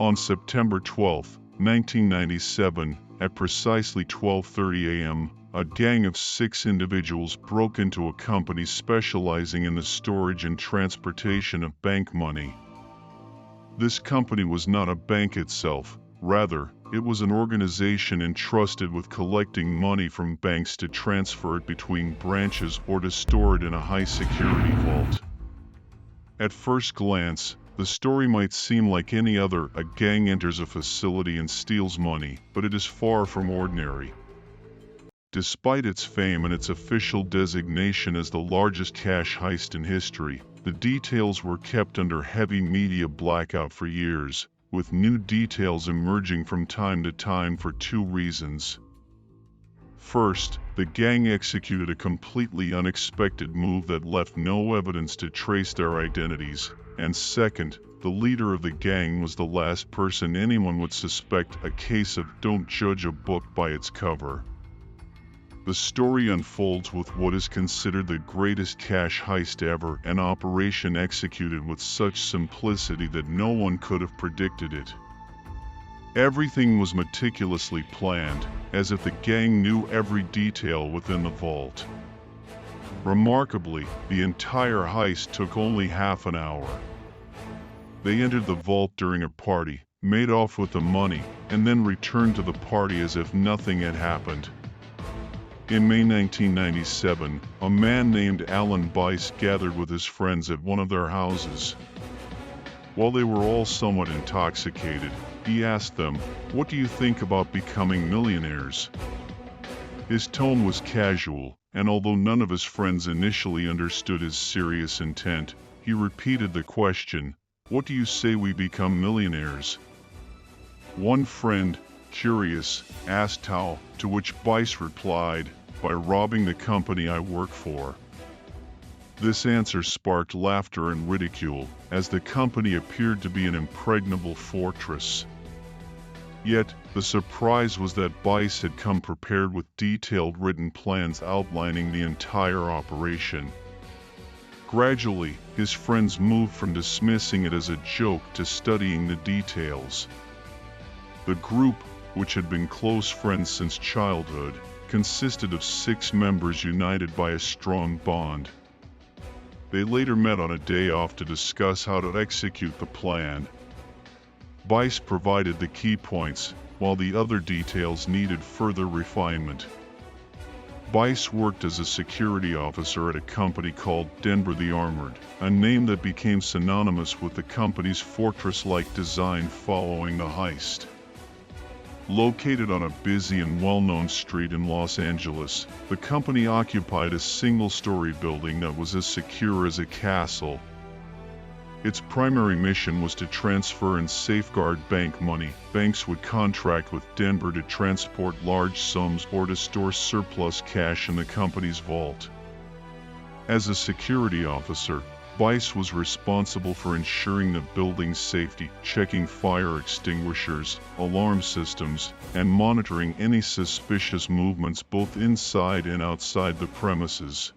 On September 12, 1997, at precisely 12:30 a.m., a gang of 6 individuals broke into a company specializing in the storage and transportation of bank money. This company was not a bank itself, rather, it was an organization entrusted with collecting money from banks to transfer it between branches or to store it in a high-security vault. At first glance, the story might seem like any other: a gang enters a facility and steals money, but it is far from ordinary. Despite its fame and its official designation as the largest cash heist in history, the details were kept under heavy media blackout for years, with new details emerging from time to time for 2 reasons. First, the gang executed a completely unexpected move that left no evidence to trace their identities, and second, the leader of the gang was the last person anyone would suspect, a case of don't judge a book by its cover. The story unfolds with what is considered the greatest cash heist ever, an operation executed with such simplicity that no one could have predicted it. Everything was meticulously planned, as if the gang knew every detail within the vault. Remarkably, the entire heist took only half an hour. They entered the vault during a party, made off with the money, and then returned to the party as if nothing had happened. In May 1997, a man named Alan Bice gathered with his friends at one of their houses. While they were all somewhat intoxicated, he asked them, "What do you think about becoming millionaires?" His tone was casual, and although none of his friends initially understood his serious intent, he repeated the question, "What do you say we become millionaires?" One friend, curious, asked how, to which Bice replied, "By robbing the company I work for." This answer sparked laughter and ridicule, as the company appeared to be an impregnable fortress. Yet, the surprise was that Bice had come prepared with detailed written plans outlining the entire operation. Gradually, his friends moved from dismissing it as a joke to studying the details. The group, which had been close friends since childhood, consisted of 6 members united by a strong bond. They later met on a day off to discuss how to execute the plan. Bice provided the key points, while the other details needed further refinement. Bice worked as a security officer at a company called Denver the Armored, a name that became synonymous with the company's fortress-like design following the heist. Located on a busy and well-known street in Los Angeles, the company occupied a single-story building that was as secure as a castle. Its primary mission was to transfer and safeguard bank money. Banks would contract with Denver to transport large sums or to store surplus cash in the company's vault. As a security officer, Bice was responsible for ensuring the building's safety, checking fire extinguishers, alarm systems, and monitoring any suspicious movements both inside and outside the premises.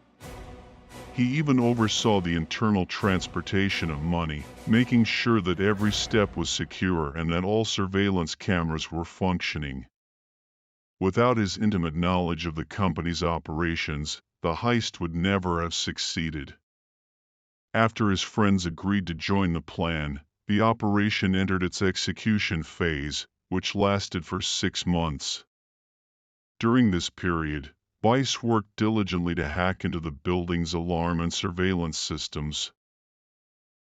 He even oversaw the internal transportation of money, making sure that every step was secure and that all surveillance cameras were functioning. Without his intimate knowledge of the company's operations, the heist would never have succeeded. After his friends agreed to join the plan, the operation entered its execution phase, which lasted for 6 months. During this period, Bice worked diligently to hack into the building's alarm and surveillance systems.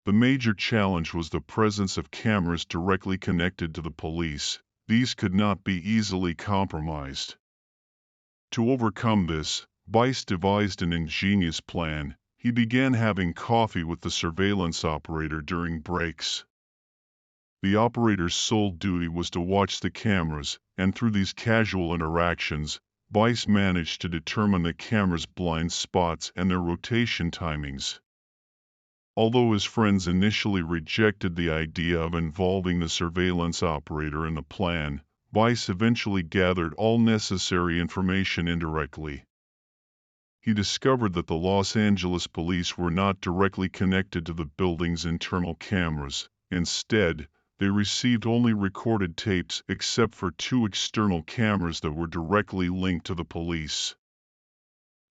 The major challenge was the presence of cameras directly connected to the police. These could not be easily compromised. To overcome this, Bice devised an ingenious plan. He began having coffee with the surveillance operator during breaks. The operator's sole duty was to watch the cameras, and through these casual interactions, Bice managed to determine the cameras' blind spots and their rotation timings. Although his friends initially rejected the idea of involving the surveillance operator in the plan, Bice eventually gathered all necessary information indirectly. He discovered that the Los Angeles police were not directly connected to the building's internal cameras. Instead, They received only recorded tapes except for 2 external cameras that were directly linked to the police.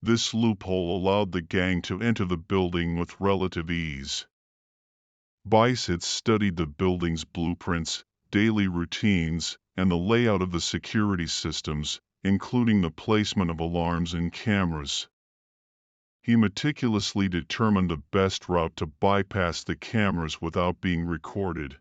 This loophole allowed the gang to enter the building with relative ease. Bice had studied the building's blueprints, daily routines, and the layout of the security systems, including the placement of alarms and cameras. He meticulously determined the best route to bypass the cameras without being recorded.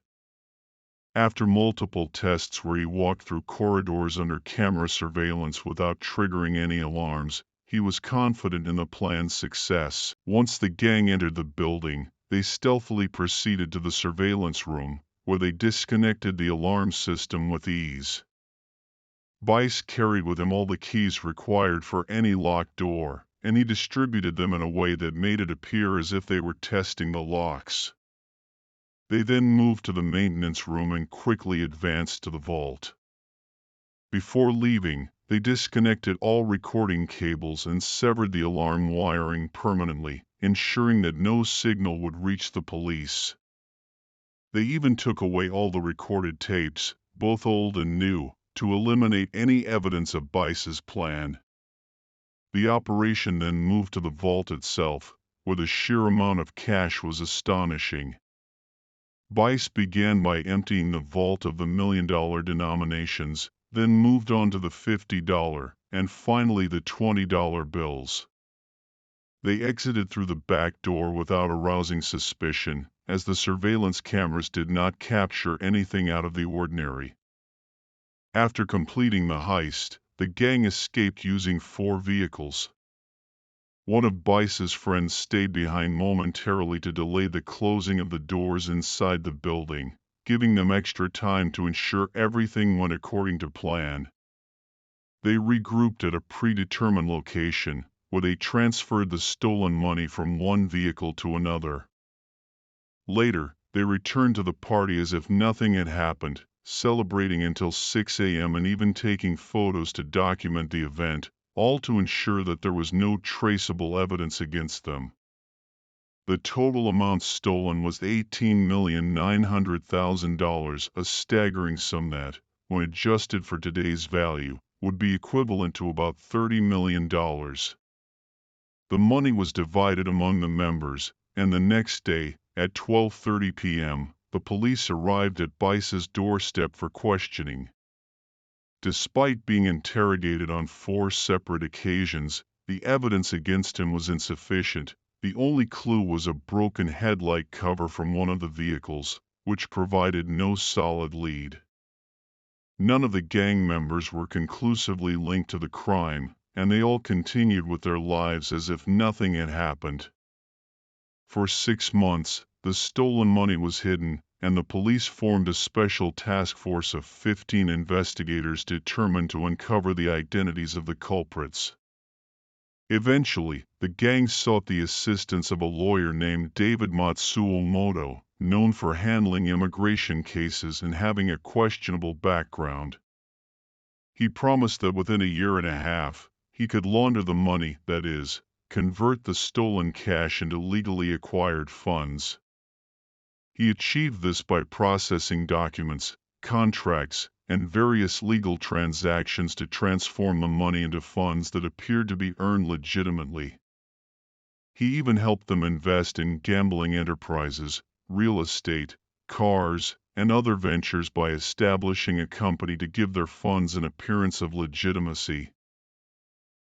After multiple tests where he walked through corridors under camera surveillance without triggering any alarms, he was confident in the plan's success. Once the gang entered the building, they stealthily proceeded to the surveillance room, where they disconnected the alarm system with ease. Bice carried with him all the keys required for any locked door, and he distributed them in a way that made it appear as if they were testing the locks. They then moved to the maintenance room and quickly advanced to the vault. Before leaving, they disconnected all recording cables and severed the alarm wiring permanently, ensuring that no signal would reach the police. They even took away all the recorded tapes, both old and new, to eliminate any evidence of Bice's plan. The operation then moved to the vault itself, where the sheer amount of cash was astonishing. Bice began by emptying the vault of the $1 million denominations, then moved on to the $50 and finally the $20 bills. They exited through the back door without arousing suspicion, as the surveillance cameras did not capture anything out of the ordinary. After completing the heist, the gang escaped using 4 vehicles. One of Bice's friends stayed behind momentarily to delay the closing of the doors inside the building, giving them extra time to ensure everything went according to plan. They regrouped at a predetermined location, where they transferred the stolen money from one vehicle to another. Later, they returned to the party as if nothing had happened, celebrating until 6 a.m. and even taking photos to document the event, all to ensure that there was no traceable evidence against them. The total amount stolen was $18,900,000, a staggering sum that, when adjusted for today's value, would be equivalent to about $30 million. The money was divided among the members, and the next day, at 12:30 p.m., the police arrived at Bice's doorstep for questioning. Despite being interrogated on 4 separate occasions, the evidence against him was insufficient. The only clue was a broken headlight cover from one of the vehicles, which provided no solid lead. None of the gang members were conclusively linked to the crime, and they all continued with their lives as if nothing had happened. For 6 months, the stolen money was hidden, and the police formed a special task force of 15 investigators determined to uncover the identities of the culprits. Eventually, the gang sought the assistance of a lawyer named David Matsumoto, known for handling immigration cases and having a questionable background. He promised that within a year and a half, he could launder the money, that is, convert the stolen cash into legally acquired funds. He achieved this by processing documents, contracts, and various legal transactions to transform the money into funds that appeared to be earned legitimately. He even helped them invest in gambling enterprises, real estate, cars, and other ventures by establishing a company to give their funds an appearance of legitimacy.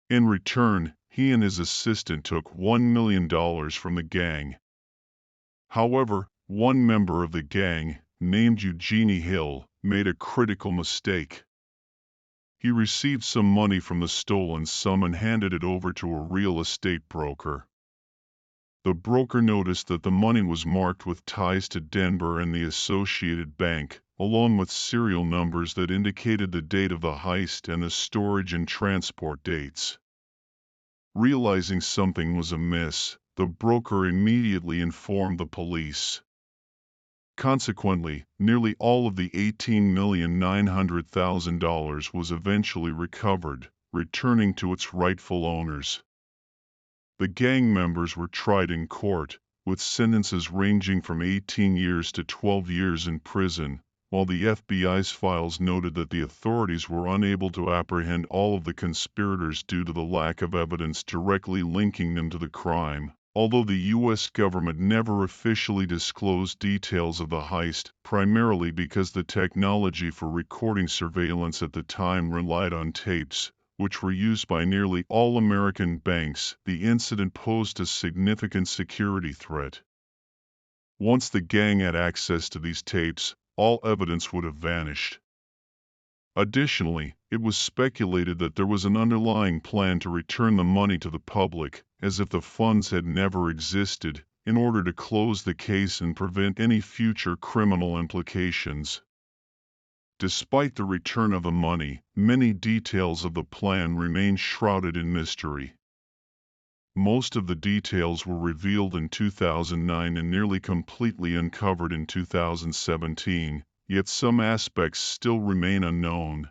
In return, he and his assistant took $1 million from the gang. However, one member of the gang, named Eugene Hill, made a critical mistake. He received some money from the stolen sum and handed it over to a real estate broker. The broker noticed that the money was marked with ties to Denver and the Associated Bank, along with serial numbers that indicated the date of the heist and the storage and transport dates. Realizing something was amiss, the broker immediately informed the police. Consequently, nearly all of the $18,900,000 was eventually recovered, returning to its rightful owners. The gang members were tried in court, with sentences ranging from 18 years to 12 years in prison, while the FBI's files noted that the authorities were unable to apprehend all of the conspirators due to the lack of evidence directly linking them to the crime. Although the U.S. government never officially disclosed details of the heist, primarily because the technology for recording surveillance at the time relied on tapes, which were used by nearly all American banks, the incident posed a significant security threat. Once the gang had access to these tapes, all evidence would have vanished. Additionally, it was speculated that there was an underlying plan to return the money to the public, as if the funds had never existed, in order to close the case and prevent any future criminal implications. Despite the return of the money, many details of the plan remain shrouded in mystery. Most of the details were revealed in 2009 and nearly completely uncovered in 2017, yet some aspects still remain unknown.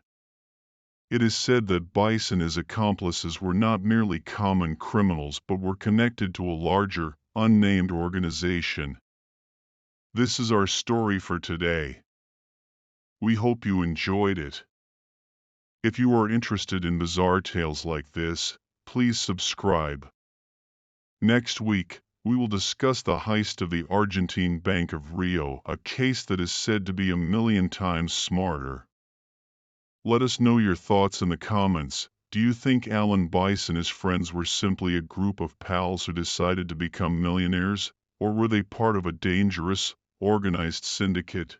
It is said that Bice and his accomplices were not merely common criminals but were connected to a larger, unnamed organization. This is our story for today. We hope you enjoyed it. If you are interested in bizarre tales like this, please subscribe. Next week, we will discuss the heist of the Argentine Bank of Rio, a case that is said to be 1,000,000 times smarter. Let us know your thoughts in the comments. Do you think Alan Bice and his friends were simply a group of pals who decided to become millionaires, or were they part of a dangerous, organized syndicate?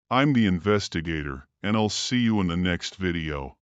I'm the investigator, and I'll see you in the next video.